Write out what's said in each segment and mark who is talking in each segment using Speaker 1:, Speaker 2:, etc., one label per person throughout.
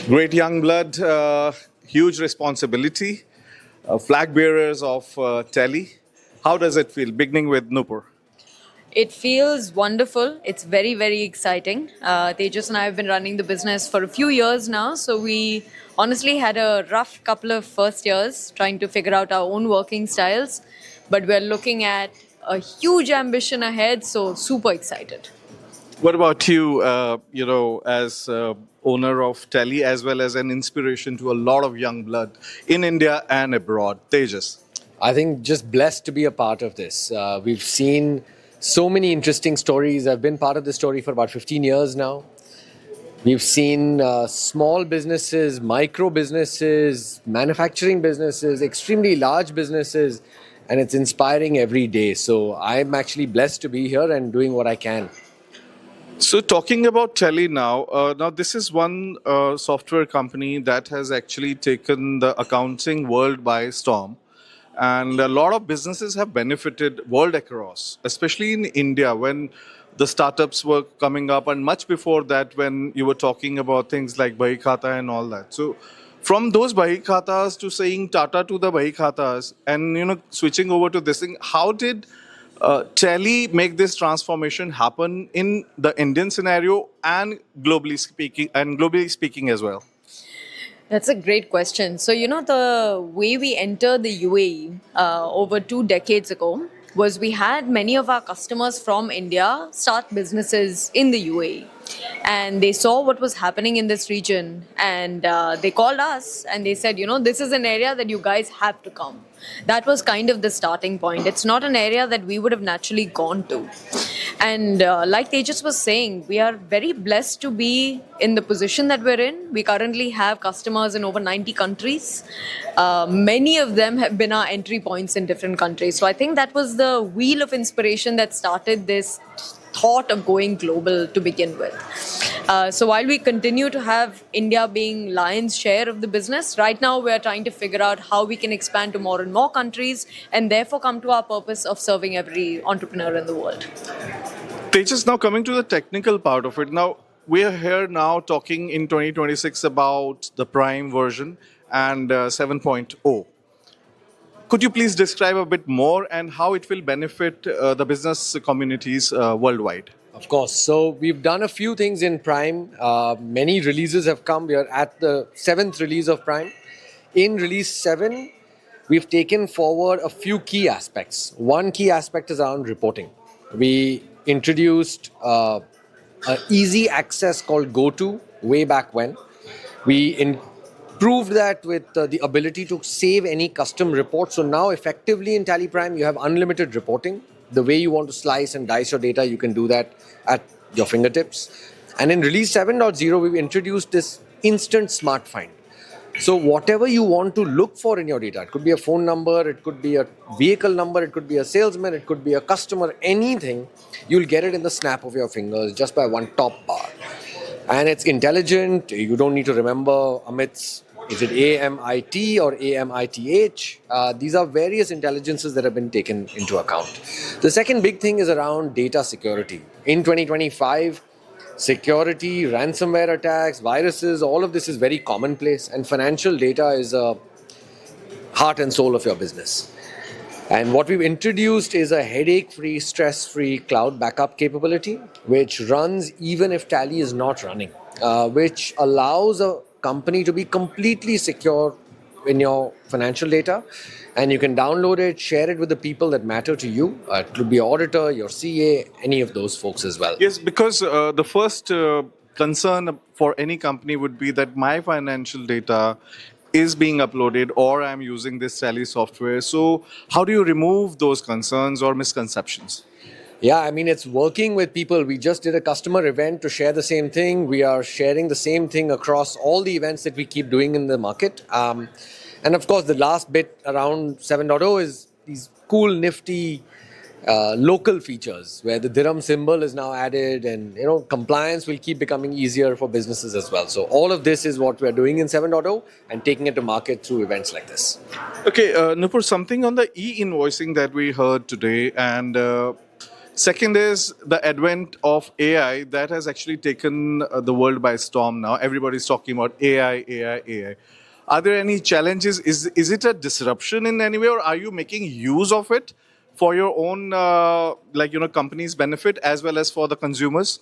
Speaker 1: Great young blood, huge responsibility, flag bearers of Tele. How does it feel, beginning with Nupur?
Speaker 2: It feels wonderful. It's very, very exciting. Tejas and I have been running the business for a few years now. So we honestly had a rough couple of first years trying to figure out our own working styles. But we're looking at a huge ambition ahead. So super excited.
Speaker 1: What about you, as owner of Tele, as well as an inspiration to a lot of young blood in India and abroad? Tejas.
Speaker 3: I think just blessed to be a part of this. We've seen so many interesting stories. I've been part of this story for about 15 years now. We've seen small businesses, micro businesses, manufacturing businesses, extremely large businesses, and it's inspiring every day. So I'm actually blessed to be here and doing what I can.
Speaker 1: So talking about Tele now this is one software company that has actually taken the accounting world by storm. And a lot of businesses have benefited world across, especially in India when the startups were coming up, and much before that when you were talking about things like Bahi Khata and all that. So from those Bahi Khatas to saying Tata to the Bahi Khatas and switching over to this thing, how did Tele make this transformation happen in the Indian scenario and globally speaking as well?
Speaker 2: That's a great question. So, the way we entered the UAE over 2 decades ago was we had many of our customers from India start businesses in the UAE. And they saw what was happening in this region. And they called us and they said, this is an area that you guys have to come. That was kind of the starting point. It's not an area that we would have naturally gone to. And like Tejas was saying, we are very blessed to be in the position that we're in. We currently have customers in over 90 countries. Many of them have been our entry points in different countries. So I think that was the wheel of inspiration that started this thought of going global to begin with. So while we continue to have India being lion's share of the business, right now we're trying to figure out how we can expand to more and more countries and therefore come to our purpose of serving every entrepreneur in the world.
Speaker 1: Tejas, now coming to the technical part of it. Now, we are here now talking in 2026 about the Prime version and 7.0. Could you please describe a bit more and how it will benefit the business communities worldwide?
Speaker 3: Of course. So we've done a few things in Prime. Many releases have come. We are at the 7th release of Prime. In release 7, we've taken forward a few key aspects. One key aspect is around reporting. We introduced an easy access called GoTo way back when. We improved that with the ability to save any custom report. So now effectively in Tally Prime, you have unlimited reporting. The way you want to slice and dice your data, you can do that at your fingertips. And in release 7.0, we've introduced this instant smart find. So whatever you want to look for in your data, it could be a phone number, it could be a vehicle number, it could be a salesman, it could be a customer, anything, you'll get it in the snap of your fingers just by one top bar. And it's intelligent. You don't need to remember Amit's, is it AMIT or AMITH? These are various intelligences that have been taken into account. The second big thing is around data security. In 2025, security, ransomware attacks, viruses, all of this is very commonplace, and financial data is a heart and soul of your business. And what we've introduced is a headache-free, stress-free cloud backup capability, which runs even if Tally is not running, which allows a company to be completely secure in your financial data. And you can download it, share it with the people that matter to you. It could be your auditor, your CA, any of those folks as well.
Speaker 1: Yes, because the first concern for any company would be that my financial data is being uploaded or I'm using this Tally software. So how do you remove those concerns or misconceptions?
Speaker 3: Yeah, I mean, it's working with people. We just did a customer event to share the same thing. We are sharing the same thing across all the events that we keep doing in the market. And of course, the last bit around 7.0 is these cool, nifty local features where the dirham symbol is now added, and compliance will keep becoming easier for businesses as well. So all of this is what we're doing in 7.0 and taking it to market through events like this.
Speaker 1: Okay, Nupur, something on the e-invoicing that we heard today, and Second is the advent of AI that has actually taken the world by storm now. Everybody's talking about AI, AI, AI. Are there any challenges? Is it a disruption in any way, or are you making use of it for your own, company's benefit as well as for the consumers?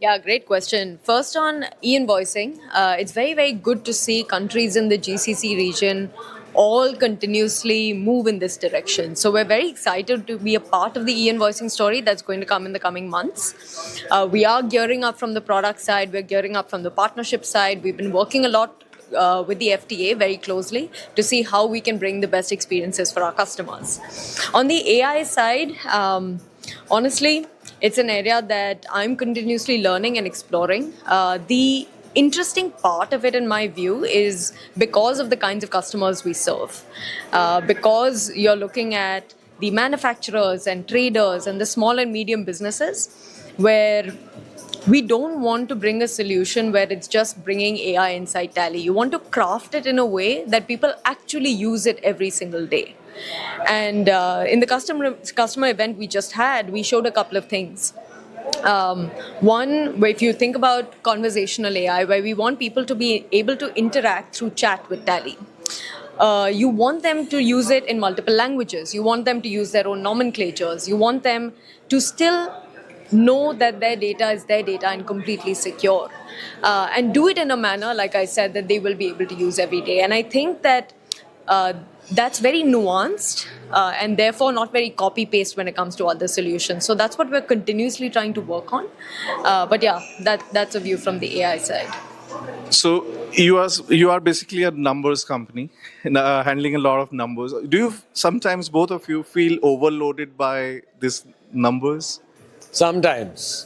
Speaker 2: Yeah, great question. First on e-invoicing, it's very, very good to see countries in the GCC region all continuously move in this direction. So we're very excited to be a part of the e-invoicing story that's going to come in the coming months. We are gearing up from the product side, we're gearing up from the partnership side. We've been working a lot with the FTA very closely to see how we can bring the best experiences for our customers. On the AI side, honestly, it's an area that I'm continuously learning and exploring. The interesting part of it, in my view, is because of the kinds of customers we serve. Because you're looking at the manufacturers and traders and the small and medium businesses, where we don't want to bring a solution where it's just bringing AI inside Tally. You want to craft it in a way that people actually use it every single day. And in the customer event we just had, we showed a couple of things. One, where if you think about conversational AI, where we want people to be able to interact through chat with Tally. You want them to use it in multiple languages. You want them to use their own nomenclatures. You want them to still know that their data is their data and completely secure. And do it in a manner, like I said, that they will be able to use every day. And I think that that's very nuanced and therefore not very copy-paste when it comes to other solutions. So that's what we're continuously trying to work on. But yeah, that's a view from the AI side.
Speaker 1: So you are basically a numbers company, handling a lot of numbers. Do you sometimes, both of you, feel overloaded by these numbers?
Speaker 3: Sometimes,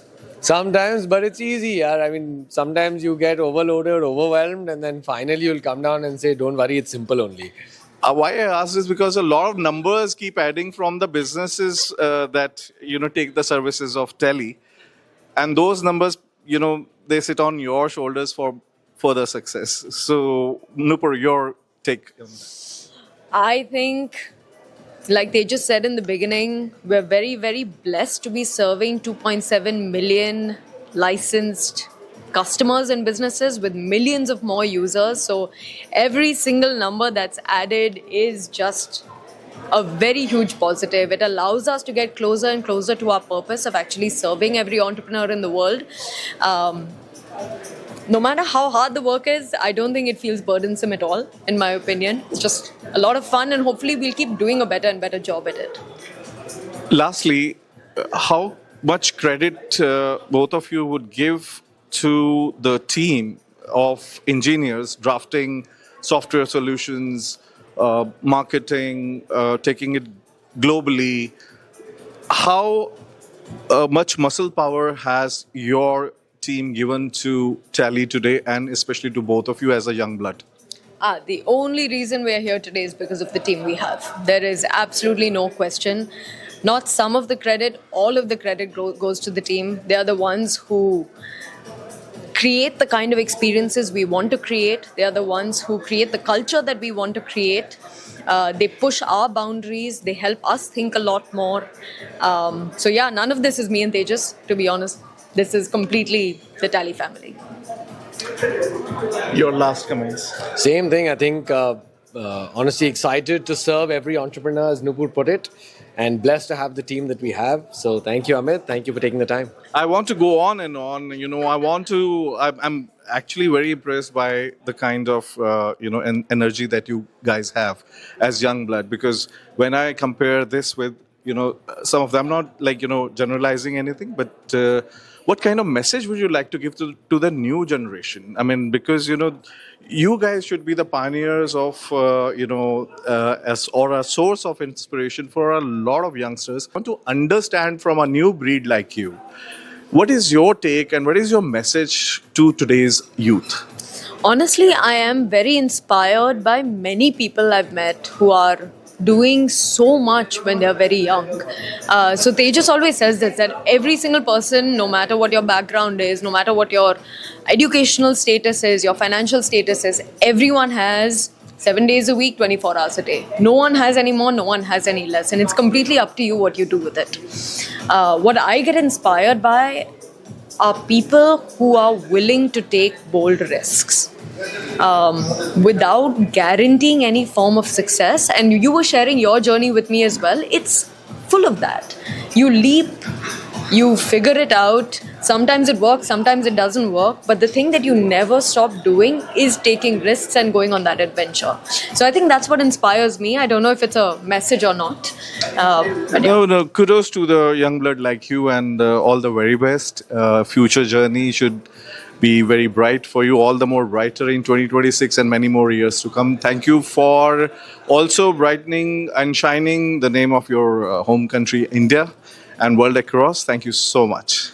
Speaker 3: but it's easy. Yeah. I mean, sometimes you get overloaded, overwhelmed, and then finally you'll come down and say, "Don't worry, it's simple only."
Speaker 1: Why I ask this because a lot of numbers keep adding from the businesses that take the services of Tele, and those numbers they sit on your shoulders for further success. So, Nupur, your take on that?
Speaker 2: I think, like they just said in the beginning, we're very, very blessed to be serving 2.7 million licensed customers and businesses with millions of more users. So every single number that's added is just a very huge positive. It allows us to get closer and closer to our purpose of actually serving every entrepreneur in the world. No matter how hard the work is, I don't think it feels burdensome at all, in my opinion. It's just a lot of fun, and hopefully we'll keep doing a better and better job at it.
Speaker 1: Lastly, how much credit both of you would give to the team of engineers drafting software solutions, marketing, taking it globally? How much muscle power has your team given to Tally today, and especially to both of you as a young blood?
Speaker 2: The only reason we're here today is because of the team we have. There is absolutely no question. Not some of the credit, all of the credit goes to the team. They are the ones who create the kind of experiences we want to create. They are the ones who create the culture that we want to create. They push our boundaries. They help us think a lot more. So yeah, none of this is me and Tejas, to be honest. This is completely the Tally family.
Speaker 1: Your last comments.
Speaker 3: Same thing. I think, honestly, excited to serve every entrepreneur, as Nupur put it, and blessed to have the team that we have. So thank you, Amit. Thank you for taking the time.
Speaker 1: I want to go on and on. I'm actually very impressed by the kind of, energy that you guys have as young blood. Because when I compare this with, some of them, not generalizing anything, but what kind of message would you like to give to the new generation? I mean, because, you guys should be the pioneers of, or a source of inspiration for a lot of youngsters. I want to understand from a new breed like you, what is your take and what is your message to today's youth?
Speaker 2: Honestly, I am very inspired by many people I've met who are doing so much when they're very young. So Tejas always says this, that every single person, no matter what your background is, no matter what your educational status is, your financial status is, everyone has 7 days a week, 24 hours a day. No one has any more, no one has any less. And it's completely up to you what you do with it. What I get inspired by are people who are willing to take bold risks without guaranteeing any form of success. And you were sharing your journey with me as well. It's full of that. You leap, you figure it out. Sometimes it works, sometimes it doesn't work. But the thing that you never stop doing is taking risks and going on that adventure. So I think that's what inspires me. I don't know if it's a message or not. But yeah.
Speaker 1: No, kudos to the young blood like you, and all the very best. Future journey should be very bright for you, all the more brighter in 2026 and many more years to come. Thank you for also brightening and shining the name of your home country, India, and world across. Thank you so much.